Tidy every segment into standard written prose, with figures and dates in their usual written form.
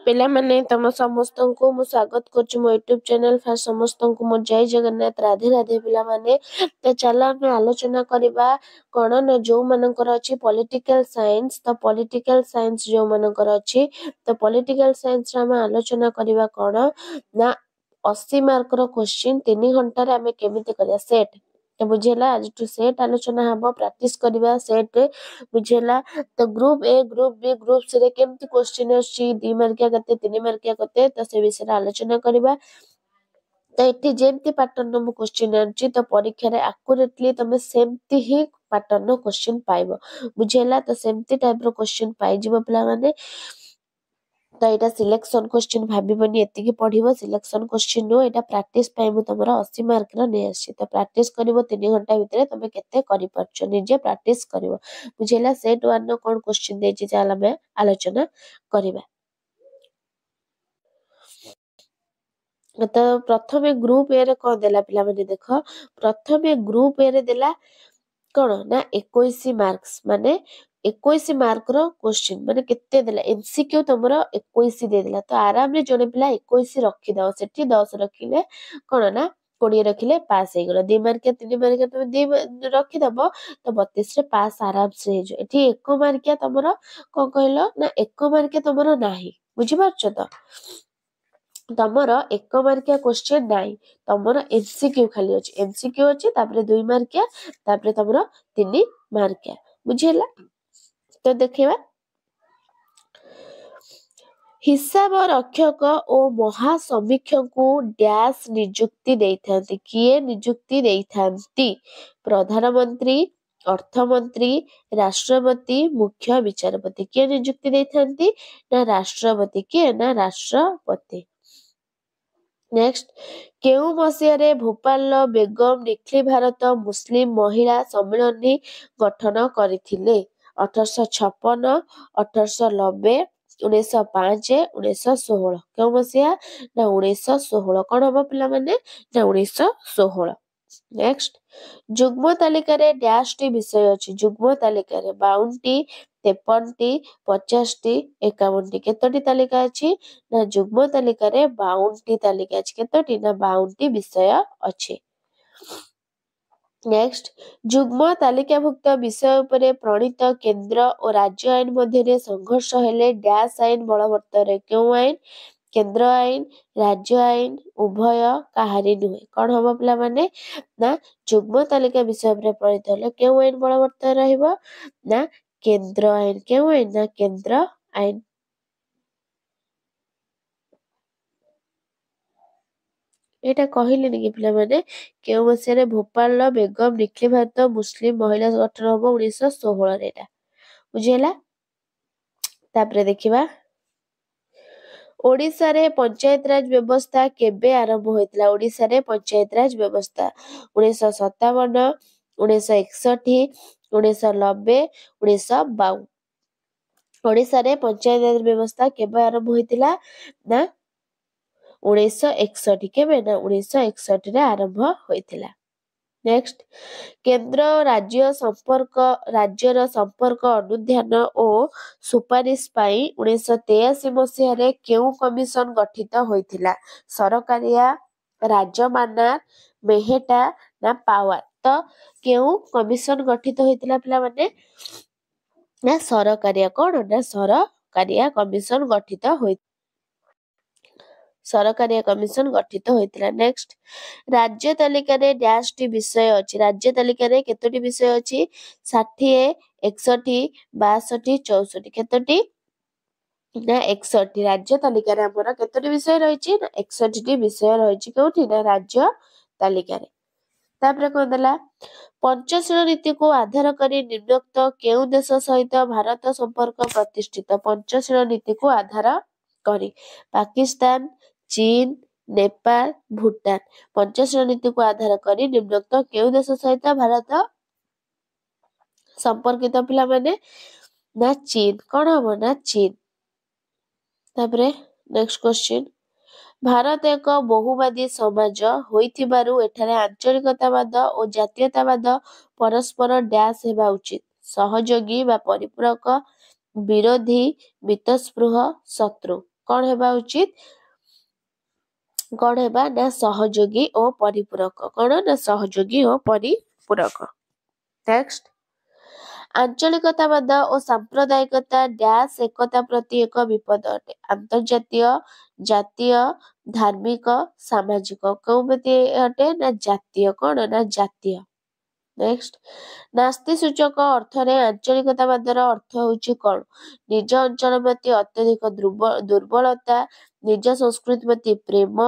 पिला माने तम समस्त को मु स्वागत करछु मो यूट्यूब चैनल फास्ट समस्त को मो जय जगन्नाथ राधे राधे पिला माने तो चला हम आलोचना करबा कोन न जो मनकर अछि पॉलिटिकल साइंस तो पॉलिटिकल साइंस जो मनकर अछि तो पॉलिटिकल साइंस रा हम आलोचना करबा कोन ना 80 मार्क रो क्वेश्चन 3 घंटा रे हमें केमिति करिया सेट तो बुझेला आज टू सेट आलोचना हबो प्रैक्टिस करबा सेट बुझेला तो group A group B group C रे केमती क्वेश्चन अछि 2 मार्किया कते 3 मार्किया कते तो से विषय आलोचना करबा तो एठी जेमती पैटर्न नो क्वेश्चन अछि तो परीक्षा रे एक्यूरेटली तमे सेमती ही पैटर्न नो क्वेश्चन पाइबो बुझेला तो सेमती टाइप रो क्वेश्चन पाइ जिवो पिला माने तो एटा सिलेक्शन क्वेश्चन भाबिबनी एति की पढिबो सिलेक्शन क्वेश्चन नो एटा प्रैक्टिस पाइ मु तमरो 80 मार्क रो नै आसी तो प्रैक्टिस करिवो 3 घंटा भितरे तमे केते करि परछो निजे प्रैक्टिस करिवो बुझेला सेट 1 नो कोन क्वेश्चन देछि चाल हमें आलोचना करिबा तो प्रथमे ग्रुप ए रे कोन देला पिला माने देखो प्रथमे ग्रुप ए रे देला कोन ना 21 मार्क्स माने 21 मार्क रो क्वेश्चन माने केते देला एमसीक्यू तमरो 21 दे देला तो आराम रे जने पिला 21 रखि दाओ सेठी 10 रखिले कोन ना 20 रखिले पास हे गेलो 2 मार्क 3 मार्क तुम 2 रखि दबो तो 32 रे पास आराम से हे जो एठी 1 मार्क तमरो कोन कहलो ना 1 मार्क तमरो नाही बुझि पारछो तो तमरो 1 मार्किया क्वेश्चन नाही तमरो एमसीक्यू खाली अछि एमसीक्यू अछि तापरे 2 मार्किया तापरे तमरो 3 मार्किया बुझिला तो देखिबा हिसाब रक्षक ओ महासमीक्षक डैश नियुक्ति देइथांती किए नियुक्ति देइथांती प्रधानमंत्री अर्थमंत्री राष्ट्रपति मुख्य विचारपति किए नियुक्ति देइथांती ना राष्ट्रपति किए ना राष्ट्रपति नेक्स्ट केउ मसियारे भोपाल बेगम निखिल भारत मुस्लिम महिला सम्मेलन गठन करथिले 1856 1890 1905 1916 केउ मसिया ना 1916 कोन हबो पिला माने ना 1916 नेक्स्ट जुग्म तालिका रे डैश टी विषय अछि जुग्म तालिका रे 52 टी 53 टी 50 टी 51 टी केतोटी तालिका अछि ना जुग्म तालिका रे 52 टी तालिका अछि केतोटी ना 52 टी विषय अछि नेक्स्ट जुग्म तालिकाभुक्त विषय उपरे प्रणीत केंद्र और राज्य आईन मध्य संघर्ष हेले डैश आईन बलवत्तर रे केउ आईन केंद्र आईन राज्य आईन उभय काहारी नुहे कोन हबो पिला माने ना जुग्म तालिका विषय उपरे प्रणीत हेले केउ आईन बलवत्तर रहइबो ना केंद्र आईन केउ आईन ना केंद्र आईन एटा कहिले नि पिला माने केउ मसिया भोपाल बेगम निखिल भारत मुस्लिम महिला गठन हबो 1916 रे एटा बुझिला तापरे देखिबा ओडिसा रे पंचायत राज व्यवस्था केबे आरंभ होइतला ओडिसा रे पंचायत राज व्यवस्था 1957 1961 1990 1952 ओडिसा रे पंचायत राज व्यवस्था केबे आरंभ होइतला ना 1961 केबे ना 1961 रे आरंभ होइतला नेक्स्ट केंद्र राज्यर संपर्क अनुध्यान ओ सुपारिश पाई 1983 मसिया रे केउ कमिशन गठित होइथिला सरकारिया राजमाना मेहेटा ना पावर तो केउ कमिशन गठित होइथिला पिला माने ना सरकारिया कोन ना सरकारिया कमिशन गठित होई सरकारिया कमिशन गठित होइथिला नेक्स्ट राज्य तालिका रे डैश टी विषय अछि राज्य तालिका रे केतोटी विषय अछि 60 61 62 64 केतोटी ना 61 राज्य तालिका रे हमर केतोटी विषय रहिछि ना 61 टी विषय रहिछि कोठी ना राज्य तालिका रे तापरे कोन देला पंचशील नीति को आधार करी निम्नोक्त केउ देश सहित भारत संपर्क प्रतिष्ठित पंचशील नीति को आधार करी पाकिस्तान चीन नेपाल भूटान पंचशील नीति को आधार करी निम्नोक्त केउ देश सहित भारत संपर्कित पिला माने ना चीन कोन हबो ना चीन तापरे नेक्स्ट क्वेश्चन भारत एक बहुवादी समाज होइथिबारु एठारे आंचलिकतावाद और जातीयतावाद परस्पर डैश हेबा उचित सहयोगी बा परिपूरक विरोधी मितस्पृह शत्रु कौन हेबा उचित कौन हेबा ना सहयोगी और परिपूरक कौन ना सहयोगी और परिपूरक। नेक्स्ट आंचलिकतावाद और सांप्रदायिकता डैश एकता प्रति एक विपद अटे अंतर्जातीय जातीय धार्मिक सामाजिक कौमति अटे ना जातीय कौन ना जातीय। नेक्स्ट नास्ति सूचक अर्थरे आंचलिकतावादर अर्थ होउछि कौन निज अंचल प्रति अत्यधिक दुर्बलता निज संस्कृति प्रति प्रेम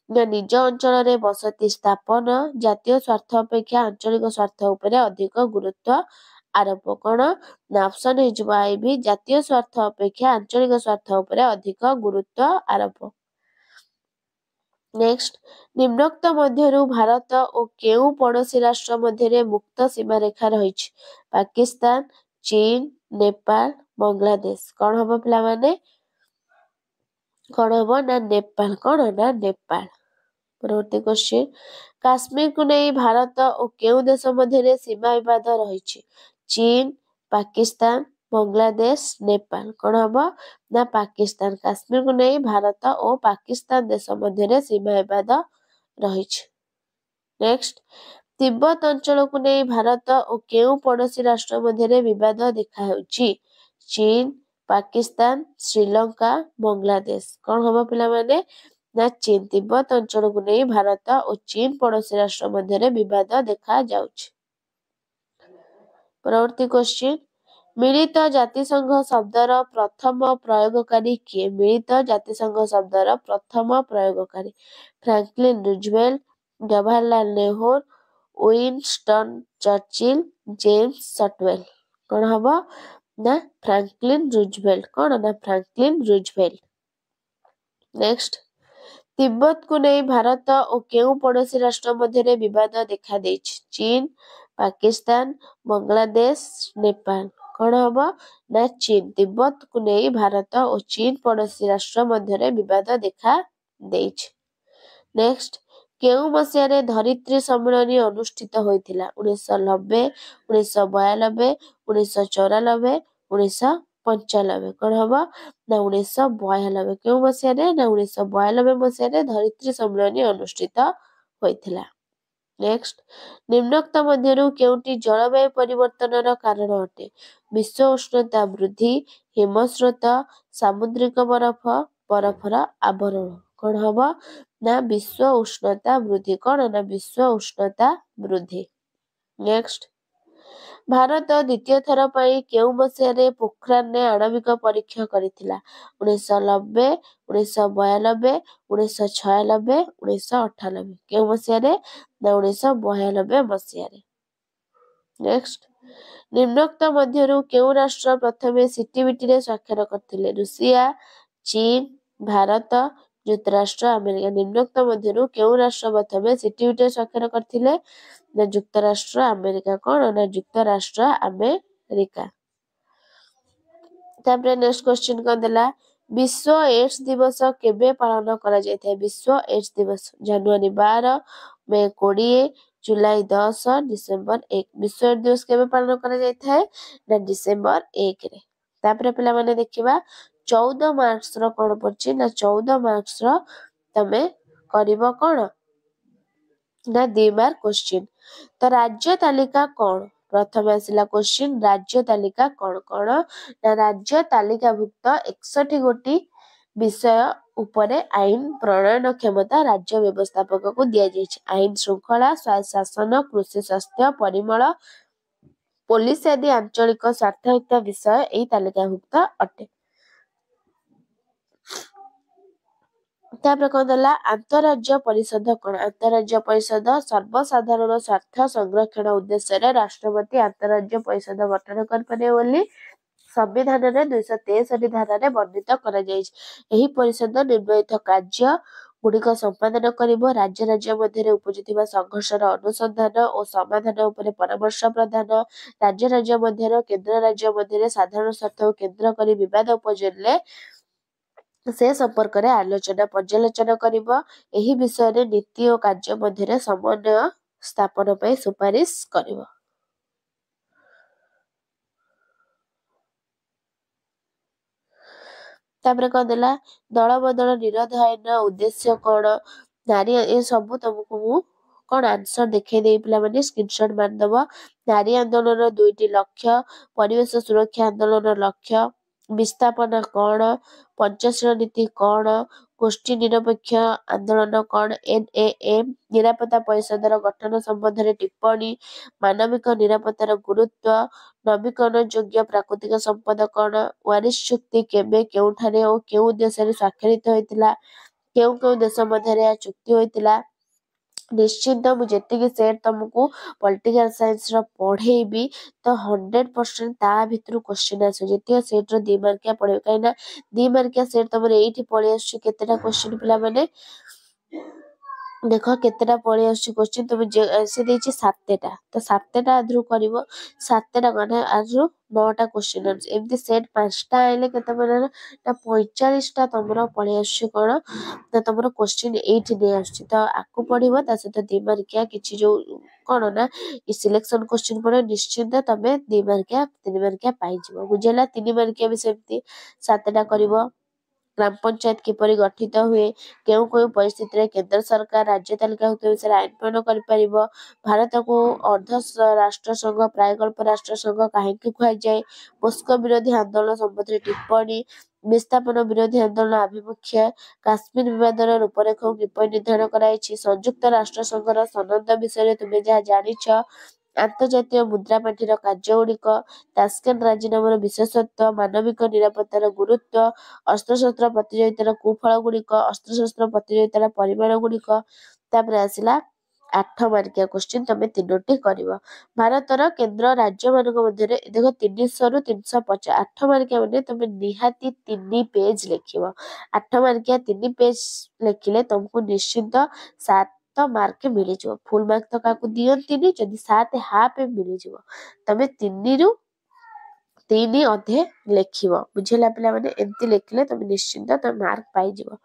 निज अंचल रे बसति स्थापन जातीय स्वार्थ अपेक्षा आंचलिक स्वार्थ उपरे अधिक गुरुत्व आरोप कौन ना ऑप्शन भी जातीय स्वार्थ अपेक्षा आंचलिक स्वार्थ उपरे अधिक गुरुत्व आरोप। नेक्स्ट निम्नोक्त मध्यरु भारत और केउ पड़ोसी राष्ट्र मध्यरे मुक्त सीमा रेखा रहिछि पाकिस्तान चीन नेपाल बांग्लादेश कौन हम पिला माने कौन हम ना नेपाल कौन ना नेपाल। परवर्ती क्वेश्चन काश्मीर को नहीं भारत और केउ देश मध्यरे सीमा विवाद रहिछि चीन पाकिस्तान बांग्लादेश नेपाल कौन हम ना पाकिस्तान काश्मीर को नहीं भारत और पाकिस्तान देश मध्यरे सीमा विवाद रहिछि। नेक्स्ट तिब्बत अंचल को नहीं भारत और केउ पड़ोसी राष्ट्र मध्यरे विवाद देखा हेउछि चीन पाकिस्तान श्रीलंका बांग्लादेश कौन हम पिला माने ना चीन तिब्बत अंचल को नहीं भारत और चीन पड़ोसी राष्ट्र मध्यरे विवाद देखा जाउछि। परवर्ती क्वेश्चन मिलित जातिसंघ शब्दर प्रथम प्रयोगकारी किए मिलित जातिसंघ शब्दर प्रथम प्रयोगकारी Franklin Roosevelt Jawaharlal Nehru Winston Churchill James Shotwell कौन हम ना फ्रैंकलिन रूजवेल्ट कौन ना फ्रैंकलिन रूजवेल्ट। नेक्स्ट तिब्बत को नहीं भारत और केउ पड़ोसी राष्ट्र मध्यरे विवाद देखा देछि चीन पाकिस्तान बांग्लादेश नेपाल कौन हम ना चीन तिब्बत को नहीं भारत और चीन पड़ोसी राष्ट्र मध्यरे विवाद देखा देछि। नेक्स्ट केउ मसियारे धरित्री सम्मेलन अनुष्ठित होइथिला 1990 1992 1994 1995 कौन हम ना 1992 केउ मसियारे ना 1992 मसियारे धरित्री सम्मेलन अनुष्ठित होइथिला। नेक्स्ट निम्नोक्त मध्यरु केउटी जलवायु परिवर्तनर कारण अटे विश्व उष्णता वृद्धि हिमस्रोत सामुद्रिक बरफ बरफर आवरण कौन हम ना विश्व उष्णता वृद्धि कौन ना विश्व उष्णता वृद्धि। नेक्स्ट भारत द्वितीय थर पाई केउ मसियारे पोखरान ने आणविक परीक्षा करिथिला 1990 1992 1996 1998 केउ मसियारे ना 1992 मसियारे। नेक्स्ट निम्नोक्त मध्यरु केउ राष्ट्र प्रथमे सीटीबीटी रे स्वाक्षर करथिले रूसिया चीन भारत युक्तराष्ट्र अमेरिका निम्नोक्त मध्यरु केउ राष्ट्र प्रथमे सीटीबीटी रे स्वाक्षर करथिले ना युक्तराष्ट्र अमेरिका कौन ना युक्तराष्ट्र अमेरिका। तापर नेक्स्ट क्वेश्चन कौन देला विश्व एड्स दिवस केबे पालन करा जायଥାଏ विश्व एड्स दिवस जनवरी 12 मे 20 जुलाई 10 डिसेंबर 1 विश्व एड्स दिवस केबे पालन करा जायଥାଏ ना डिसेंबर 1 रे। तापर पिला माने देखिबा 14 मार्च रो कोन पड़छि ना 14 मार्च रो तमे करिवो कोन ना 2 मार्क क्वेश्चन तो राज्य तालिका कौन प्रथम आसिला क्वेश्चन राज्य तालिका कौन कौन ना राज्य तालिकाभुक्त 61 गोटी विषय उपरे आईन प्रणयन क्षमता राज्य व्यवस्थापक को दिया जायछि आईन श्रृंखला स्वायत्त शासन कृषि स्वास्थ्य परिमल पुलिस आदि आंचलिक स्वार्थयुक्त विषय एही तालिकाभुक्त अटे। तापर कौन देला अंतरराज्य परिषद कौन अंतरराज्य परिषद सर्वसाधारण स्वार्थ संरक्षण उद्देश्य रे राष्ट्रपति अंतरराज्य परिषद गठन कर पारे बोली संविधान रे 263 धारा रे वर्णित करा जायछि एही परिषद निर्णयित कार्य गुड़िक संपादन करिवो राज्य राज्य मध्य उपजिଥିବା संघर्षर अनुसंधान और समाधान उपरे परामर्श प्रदान राज्य राज्य मध्य केंद्र राज्य मध्य साधारण स्वार्थ केंद्र करी विवाद उपजिले से संपर्क रे आलोचना पर्यालोचना करिवो एही विषय रे नीति और कार्य मध्य समन्वय स्थापन पय सुपारिश करिवो। तापर कौन देला दल बदल निरोधायन उद्देश्य कौन नारी ए सब तुमको मु कौन आंसर देखै दे पिला माने स्क्रीनशॉट मारदब। नारी आंदोलन दुईटी लक्ष्य परिवेश सुरक्षा आंदोलन लक्ष्य विस्थापन कौन पंचशील नीति कौन गोष्ठी निरपेक्ष आंदोलन कौन NAM निरापत्ता परिषदर गठन संबंध में टिप्पणी मानविक निरापत्तार गुरुत्व नवीकरण योग्य प्राकृतिक संपद कौन वारिस चुक्ति केबे केउठारे और केउ देश रे स्वाक्षरित होइतिला केउ केउ देश मध्य रे चुक्ति होइतिला निश्चिंत मु जेतिकी सेट तुमको पॉलिटिकल साइंस रो पढ़ेबी तो 100% ता भितरु क्वेश्चन आसे जेतिया सेट रो 2 मार्किया पढ़े काइना 2 मार्किया सेट तमरे एठी पढ़े आछी केतेटा क्वेश्चन पिला माने देखो केतेटा पढ़े आछी क्वेश्चन तुम से देछि 7टा तो 7टा आधरु करिवो 7टा गने आजु 9टा क्वेश्चन एमती सेट 5टा आइले केते माने ना 45टा तमरो पढ़े आछी कोन तो तमरो क्वेश्चन एठी दे आछी तो आकु पढ़िबो ता सहित 2 मार्किया किछि जो कोन ना इ सिलेक्शन क्वेश्चन पढ़े निश्चित तमे 2 मार्किया 3 मार्किया पाइ जिवो बुझेला 3 मार्किया भी सेमती 7टा करिवो ग्राम पंचायत किपरि गठित हुए केउ केउ परिस्थिति रे केंद्र सरकार राज्य तालिका विषय आईन प्रणायन कर परिबो भारत को अर्ध राष्ट्र संघ प्रायकल्प राष्ट्र संघ काहेकि खुआ जाए पोस्को विरोधी आंदोलन संबंधी टिप्पणी विस्थापन विरोधी आंदोलन आभिमुख्य काश्मीर विवादर रूपरेख किपरि निर्धारण कराइछि संयुक्त राष्ट्र संघर सनद विषय तुमे जहा जानिछ आंतर्जातीय मुद्रा पांठिर कार्यगुड़िक तास्केंट राजीनामार विशेषत्व मानविक निरापत्तार गुरुत्व अस्त्रशस्त्र प्रतियोगितार कुफल गुड़िक अस्त्रशस्त्र प्रतियोगितार परिमाण गुड़िक तापर आसिला 8 मार्किया क्वेश्चन तमे तीनोटी करिवो भारतर केंद्र राज्य मानक मध्ये देखो 300 रु 350 8 मार्किया माने तमे निहाती 3 पेज लिखिवो 8 मार्किया 3 पेज लिखिले तुमको निश्चित 7 मार्क मिली जो फुल मार्क तो काकू दियंतिनी जदी 7 हाफ मिली जो तमे 3 रु 3 अधे लेखिवो बुझेला पिला माने एंती लेखिले तुम निश्चित तो मार्क पाई जिवो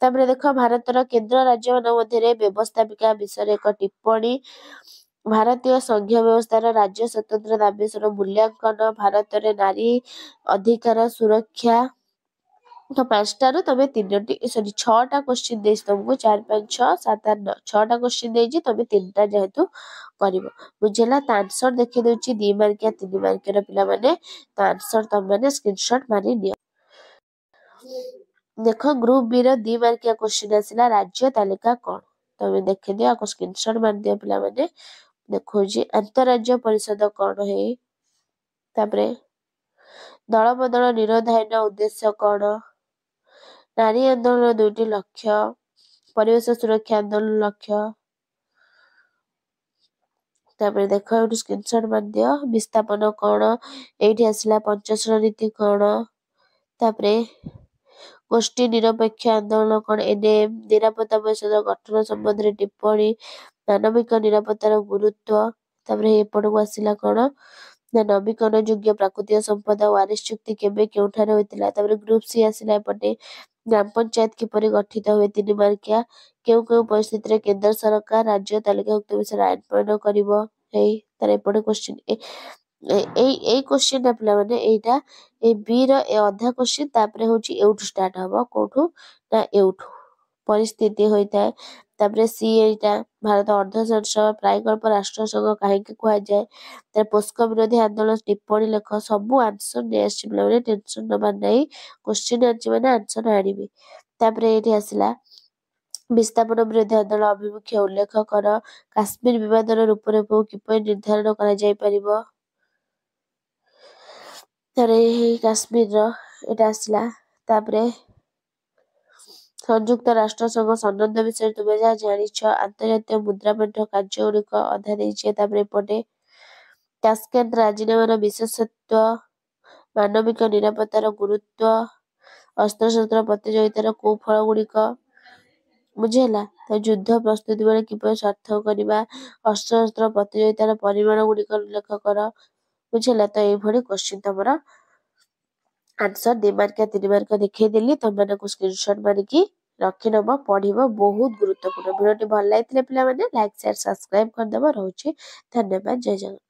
तापर देखो भारतर केंद्र राज्य मान मध्ये व्यवस्थापिका विषय एक टिप्पणी भारतीय संघीय व्यवस्थार राज्य स्वतंत्र दाबी मूल्यांकन भारत रे नारी अधिकार सुरक्षा तो 5टा रु तमे 3टी सॉरी 6टा क्वेश्चन देस तुमको 4 5 6 7 8 9 6टा क्वेश्चन देछि तमे 3टा जेहेतु करिवो बुझेला त आंसर देखि दोछि 2 मार्किया 3 मार्किया पिला माने त आंसर तम माने स्क्रीनशॉट मारि नियो देखो ग्रुप बी रो 2 मार्किया क्वेश्चन आसिला राज्य तालिका कोन तमे देखि दियो आको स्क्रीनशॉट मार दियो पिला माने देखो जी अंतरराज्य परिषद कोन हे तापरे दल बदल निरोधायन उद्देश्य कोन नारी आंदोलन 2टी लक्ष्य परिवेश सुरक्षा आंदोलन लक्ष्य तापर देखो एटू स्क्रीनशॉट मार दियो विस्थापन कोन एठी आसिला पंचशील नीति कोन तापरे गोष्ठी निरपेक्ष आंदोलन कोन NAM निरापत्ता परिषद गठन संबंध रे टिप्पणी मानविक निरापत्तार गुरुत्व तापरे एपट को आसिला कोन ना नवीकरण योग्य प्राकृतिक संपदा वारिस चुक्ति केबे केउठारे होइतिला तापरे ग्रुप सी आसिला एपटे ग्राम पंचायत किपरि गठित हुए 3 मार्किया केउ केउ परिस्थिति रे केंद्र सरकार राज्य तालिकाभुक्त विषय आईन प्रणायन करिवो हेई तार एपटे क्वेश्चन ए क्वेश्चन ना पिला माने एटा ए बी रो ए आधा क्वेश्चन तापरे होची एउठु स्टार्ट हबो कोठु ना एउठु परिस्थिति होइता तापरे सी एटा भारत अर्ध राष्ट्र प्रायकल्प राष्ट्र संघ काहेकि खुआ जाए तार पोस्को विरोधी आंदोलन टिप्पणी लेख सब आंसर ने आछि पिला माने टेंशन नबा नै क्वेश्चन आछि माने आंसर आनिबे तापरे एठी आसिला विस्थापन विरोधी आंदोलन अभिमुख्य उल्लेख कर काश्मीर विवादर रूपरेख किपरि निर्धारण करा जाय परिबो तारे काश्मीर रो एटा आसिला तापरे संयुक्त राष्ट्र संघ सनद विषय तुमे जा जानिछ अंतर्जातीय मुद्रा पांठ कार्यगुड़िक अधा देइछे तापरे पटे तास्केंट राजीनामार विशेषत्व मानविक निरापत्तार गुरुत्व अस्त्रशस्त्र प्रतियोगितार कुफल गुड़िक बुझेला तो युद्ध प्रस्तुति बेले किपरि सार्थक करिबा अस्त्रशस्त्र प्रतियोगितार परिमाण गुड़िक उल्लेख कर बुझेला तो ए भଳି क्वेश्चन तमरा आंसर 2 मार्क 3 मार्क देखै देली तमने को स्क्रीनशॉट मारिकी रखि नबो पढिबो बहुत गुरुत्वपूर्ण वीडियो भल लागितले पिला माने लाइक शेयर सब्सक्राइब कर देबो रहउची धन्यवाद जय जगन्नाथ।